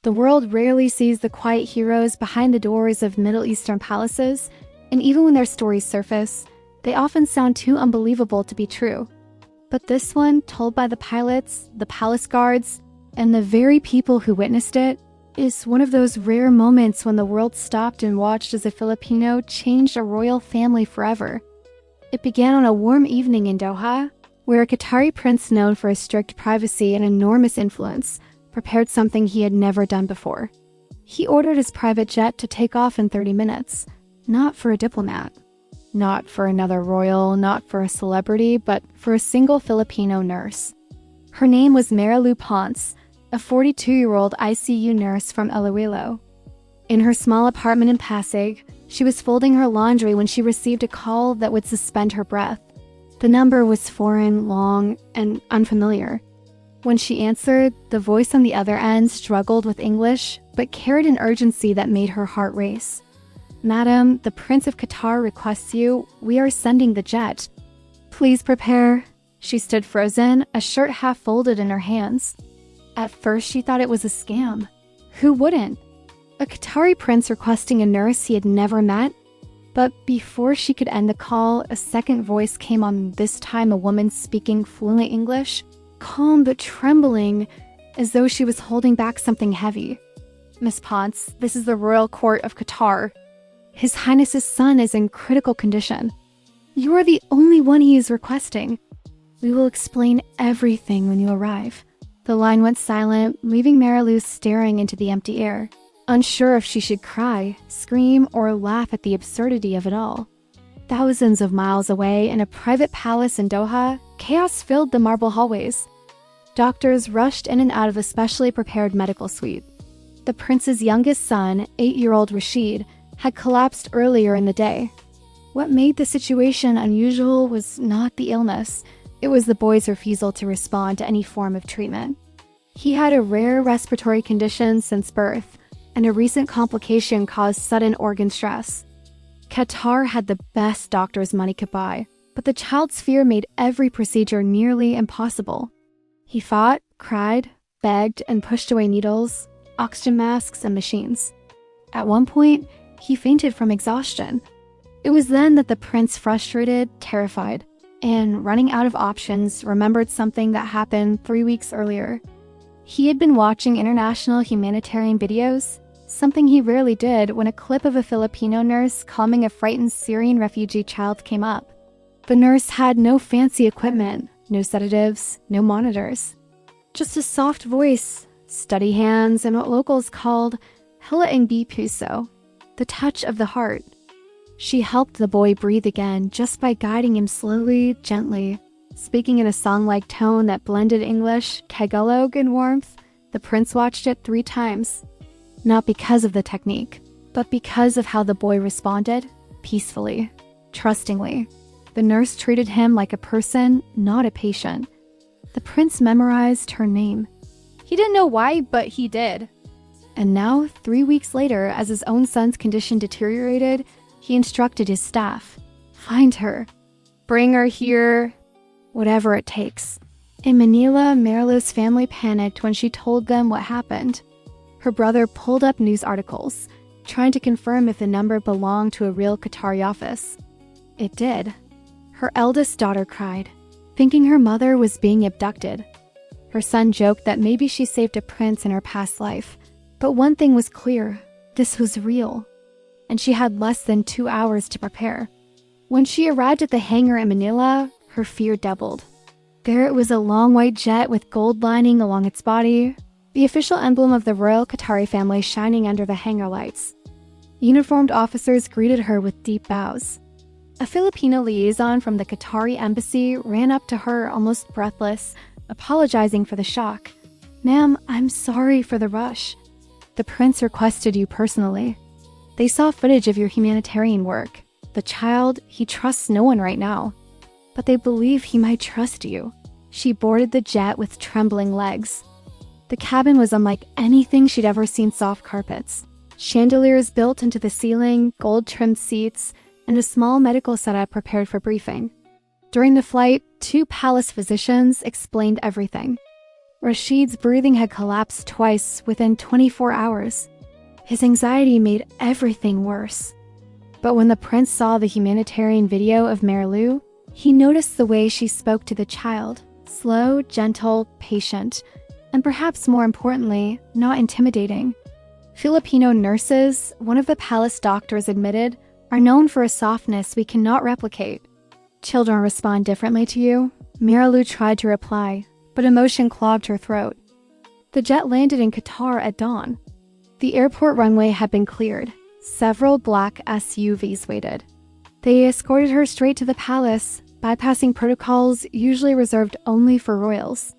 The world rarely sees the quiet heroes behind the doors of Middle Eastern palaces, and even when their stories surface, they often sound too unbelievable to be true. But this one, told by the pilots, the palace guards, and the very people who witnessed it, is one of those rare moments when the world stopped and watched as a Filipino changed a royal family forever. It began on a warm evening in Doha, where a Qatari prince known for his strict privacy and enormous influence prepared something he had never done before. He ordered his private jet to take off in 30 minutes, not for a diplomat, not for another royal, not for a celebrity, but for a single Filipino nurse. Her name was Marilu Ponce, a 42-year-old ICU nurse from Iloilo. In her small apartment in Pasig, she was folding her laundry when she received a call that would suspend her breath. The number was foreign, long, and unfamiliar. When she answered, the voice on the other end struggled with English, but carried an urgency that made her heart race. "Madam, the Prince of Qatar requests you. We are sending the jet. Please prepare." She stood frozen, a shirt half folded in her hands. At first, she thought it was a scam. Who wouldn't? A Qatari prince requesting a nurse he had never met? But before she could end the call, a second voice came on, this time a woman speaking fluent English, calm but trembling, as though she was holding back something heavy. "Miss Ponce, this is the royal court of Qatar. His Highness's son is in critical condition. You are the only one he is requesting. We will explain everything when you arrive." The line went silent, leaving Marilu staring into the empty air, unsure if she should cry, scream, or laugh at the absurdity of it all. Thousands of miles away, in a private palace in Doha, chaos filled the marble hallways. Doctors rushed in and out of a specially prepared medical suite. The prince's youngest son, 8-year-old Rashid, had collapsed earlier in the day. What made the situation unusual was not the illness. It was the boy's refusal to respond to any form of treatment. He had a rare respiratory condition since birth, and a recent complication caused sudden organ stress. Qatar had the best doctors money could buy, but the child's fear made every procedure nearly impossible. He fought, cried, begged, and pushed away needles, oxygen masks, and machines. At one point, he fainted from exhaustion. It was then that the prince, frustrated, terrified, and running out of options, remembered something that happened 3 weeks earlier. He had been watching international humanitarian videos, something he rarely did, when a clip of a Filipino nurse calming a frightened Syrian refugee child came up. The nurse had no fancy equipment, no sedatives, no monitors. Just a soft voice, steady hands, and what locals called hila ang puso, the touch of the heart. She helped the boy breathe again just by guiding him slowly, gently, speaking in a song-like tone that blended English, Tagalog, and warmth. The prince watched it 3 times. Not because of the technique, but because of how the boy responded, peacefully, trustingly. The nurse treated him like a person, not a patient. The prince memorized her name. He didn't know why, but he did. And now, 3 weeks later, as his own son's condition deteriorated, he instructed his staff, "Find her. Bring her here. Whatever it takes." In Manila, Marilu's family panicked when she told them what happened. Her brother pulled up news articles, trying to confirm if the number belonged to a real Qatari office. It did. Her eldest daughter cried, thinking her mother was being abducted. Her son joked that maybe she saved a prince in her past life. But one thing was clear, this was real. And she had less than 2 hours to prepare. When she arrived at the hangar in Manila, her fear doubled. There it was, a long white jet with gold lining along its body, the official emblem of the royal Qatari family shining under the hangar lights. Uniformed officers greeted her with deep bows. A Filipino liaison from the Qatari embassy ran up to her almost breathless, apologizing for the shock. "Ma'am, I'm sorry for the rush. The prince requested you personally. They saw footage of your humanitarian work. The child, he trusts no one right now. But they believe he might trust you." She boarded the jet with trembling legs. The cabin was unlike anything she'd ever seen. Soft carpets, chandeliers built into the ceiling, gold-trimmed seats, and a small medical setup prepared for briefing. During the flight, 2 palace physicians explained everything. Rashid's breathing had collapsed twice within 24 hours. His anxiety made everything worse. But when the prince saw the humanitarian video of Marilu, he noticed the way she spoke to the child. Slow, gentle, patient, and perhaps more importantly, not intimidating. Filipino nurses, one of the palace doctors admitted, are known for a softness we cannot replicate. Children respond differently to you. Marilu tried to reply, but emotion clogged her throat. The jet landed in Qatar at dawn. The airport runway had been cleared. Several black SUVs waited. They escorted her straight to the palace, bypassing protocols usually reserved only for royals.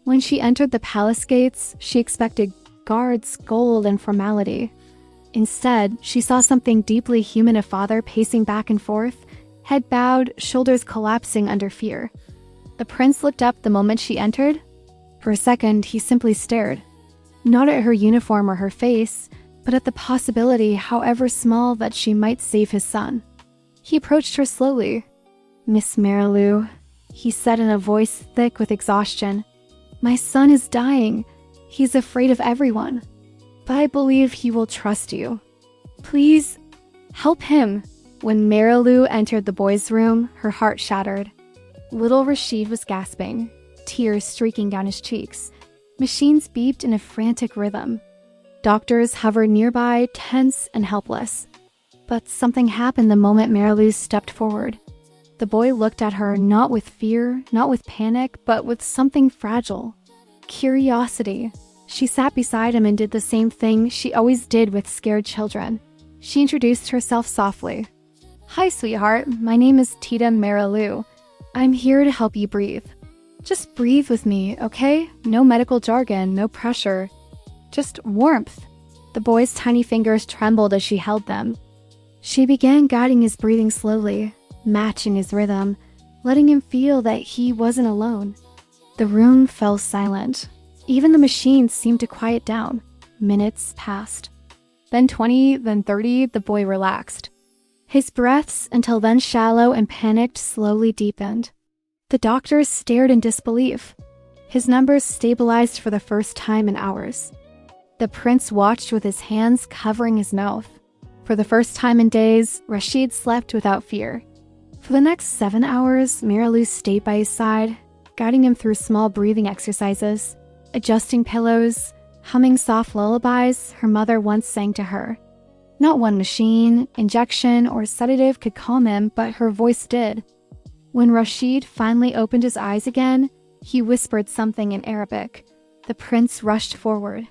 When she entered the palace gates, she expected guards, gold, and formality. Instead, she saw something deeply human: a father pacing back and forth, head bowed, shoulders collapsing under fear. The prince looked up the moment she entered. For a second, he simply stared. Not at her uniform or her face, but at the possibility, however small, that she might save his son. He approached her slowly. "Miss Marilu," he said in a voice thick with exhaustion. "My son is dying. He's afraid of everyone. But I believe he will trust you. Please, help him." When Marilu entered the boys' room, her heart shattered. Little Rashid was gasping, tears streaking down his cheeks. Machines beeped in a frantic rhythm. Doctors hovered nearby, tense and helpless. But something happened the moment Marilu stepped forward. The boy looked at her not with fear, not with panic, but with something fragile. Curiosity. She sat beside him and did the same thing she always did with scared children. She introduced herself softly. "Hi, sweetheart. My name is Tita Marilu. I'm here to help you breathe. Just breathe with me, okay? No medical jargon, no pressure. Just warmth." The boy's tiny fingers trembled as she held them. She began guiding his breathing slowly, matching his rhythm, letting him feel that he wasn't alone. The room fell silent. Even the machines seemed to quiet down. Minutes passed. Then 20, then 30, the boy relaxed. His breaths, until then shallow and panicked, slowly deepened. The doctors stared in disbelief. His numbers stabilized for the first time in hours. The prince watched with his hands covering his mouth. For the first time in days, Rashid slept without fear. For the next 7 hours, Marilu stayed by his side, guiding him through small breathing exercises, adjusting pillows, humming soft lullabies her mother once sang to her. Not one machine, injection, or sedative could calm him, but her voice did. When Rashid finally opened his eyes again, he whispered something in Arabic. The prince rushed forward.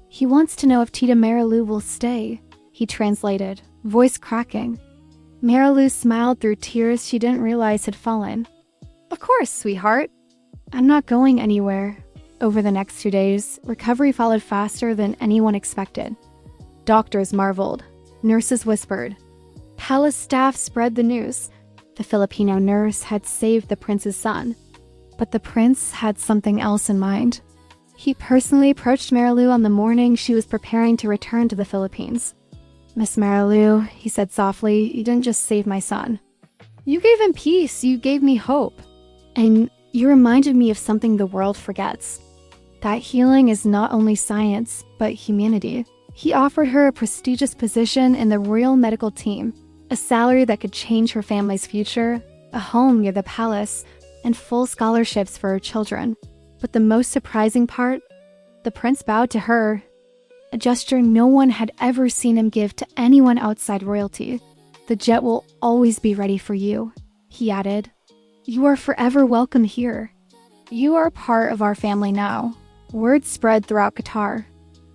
"He wants to know if Tita Marilu will stay," he translated, voice cracking. Marilu smiled through tears she didn't realize had fallen. "Of course, sweetheart. I'm not going anywhere." Over the next 2 days, recovery followed faster than anyone expected. Doctors marveled. Nurses whispered. Palace staff spread the news. The Filipino nurse had saved the prince's son. But the prince had something else in mind. He personally approached Marilu on the morning she was preparing to return to the Philippines. "Miss Marilu," he said softly, "you didn't just save my son. You gave him peace, you gave me hope. And you reminded me of something the world forgets. That healing is not only science, but humanity." He offered her a prestigious position in the royal medical team, a salary that could change her family's future, a home near the palace, and full scholarships for her children. But the most surprising part, the prince bowed to her, a gesture no one had ever seen him give to anyone outside royalty. "The jet will always be ready for you," he added. "You are forever welcome here. You are part of our family now." Word spread throughout Qatar.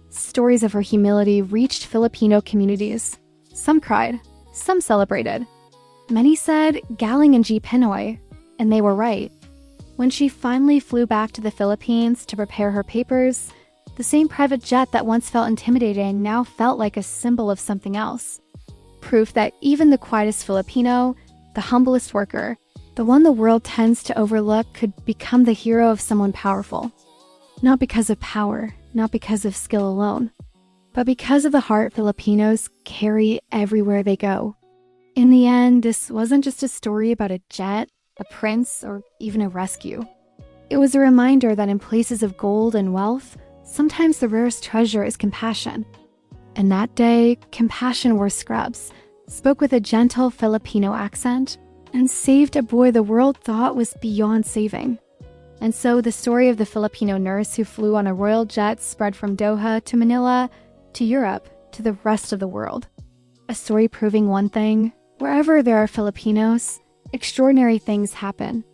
Stories of her humility reached Filipino communities. Some cried, some celebrated. Many said, "Galing and G Pinoy," and they were right. When she finally flew back to the Philippines to prepare her papers, the same private jet that once felt intimidating now felt like a symbol of something else. Proof that even the quietest Filipino, the humblest worker, the one the world tends to overlook, could become the hero of someone powerful. Not because of power, not because of skill alone, but because of the heart Filipinos carry everywhere they go. In the end, this wasn't just a story about a jet, a prince, or even a rescue. It was a reminder that in places of gold and wealth, sometimes the rarest treasure is compassion. And that day, compassion wore scrubs, spoke with a gentle Filipino accent, and saved a boy the world thought was beyond saving. And so the story of the Filipino nurse who flew on a royal jet spread from Doha to Manila to Europe to the rest of the world. A story proving one thing: wherever there are Filipinos, extraordinary things happen.